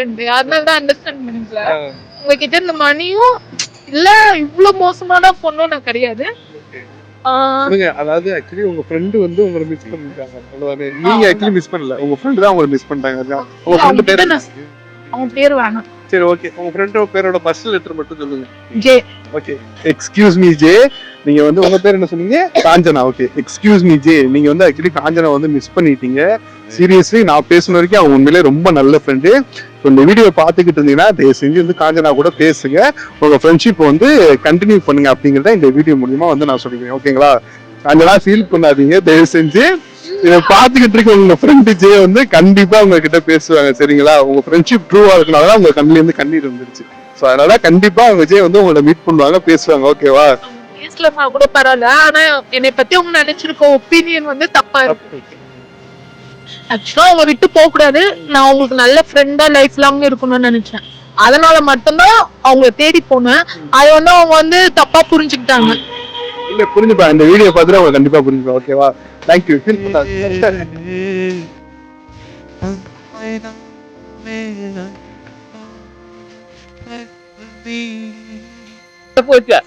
Friend, அதனால தான் understand பண்ணிக்கல. உங்ககிட்ட இந்த மணியும் இல்ல, இவ்வளவு மோசமான பொண்ணும் நான் கிடையாது. அதாவது ஆக்சுவலி உங்க ஃப்ரெண்டு வந்து உங்களை மிஸ் பண்ணிருக்காங்க. நீங்க ஆக்சுவலி மிஸ் பண்ணல, உங்க ஃப்ரெண்டு தான் உங்களை மிஸ் பண்ணிட்டாங்க. உங்க ஃப்ரெண்டு பேர் அவன் பேர் வேணாம். சரி ஓகே, உங்க ஃப்ரெண்டோட பேரோட ஃபர்ஸ்ட் லெட்டர் மட்டும் சொல்லுங்க. J. Okay, excuse me J, நீங்க வந்து உங்க பேர் என்ன சொன்னீங்க? Kanchana. Okay, excuse me J, நீங்க வந்து ஆக்சுவலி காஞ்சனா வந்து மிஸ் பண்ணிட்டீங்க. சீரியஸ்லி நான் பேசுன வரைக்கும் அவங்க உண்மையிலே ரொம்ப நல்ல ஃப்ரெண்டு. இந்த வீடியோ பார்த்துக்கிட்டு இருந்தீங்கன்னா தயவு செஞ்சு வந்து காஞ்சனா கூட பேசுங்க, உங்க ஃப்ரெண்ட்ஷிப் வந்து கண்டினியூ பண்ணுங்க அப்படிங்கிறத இந்த வீடியோ மூலியமா வந்து நான் சொல்லிக்கிறேன். ஓகேங்களா? காஞ்சனா ஃபீல் பண்ணாதீங்க தயவு செஞ்சு. இதை பார்த்துக்கிட்டு இருக்க உங்க ஃப்ரெண்டு ஜே வந்து கண்டிப்பா உங்ககிட்ட பேசுவாங்க. சரிங்களா? உங்க ஃப்ரெண்ட்ஷிப் ட்ரூவா இருக்கனாலதான் உங்க கண்ணுல இருந்து கண்ணீர் வந்துருச்சு. ஸோ அதனால கண்டிப்பா அவங்க ஜே வந்து உங்களை மீட் பண்ணுவாங்க, பேசுவாங்க. ஓகேவா? பேசலமா கூட பரவாயில்ல, ஆனா என்னை பத்தி அவங்க நினைச்சிருக்க ஒப்பீனியன் வந்து தப்பா இருக்கு. ஆக்சுவலா அவங்க விட்டு போக கூடாது, நான் அவங்களுக்கு நல்ல ஃப்ரெண்டா லைஃப் லாங் இருக்கணும்னு நினைச்சேன். அதனால மட்டும்தான் அவங்க தேடி போனேன். அதை வந்து அவங்க வந்து தப்பா புரிஞ்சுக்கிட்டாங்க. இல்ல புரிஞ்சுப்பா, இந்த வீடியோ பார்த்துட்டு அவங்க கண்டிப்பா புரிஞ்சுப்பா. ஓகேவா? தேங்க்யூ. போச்சு.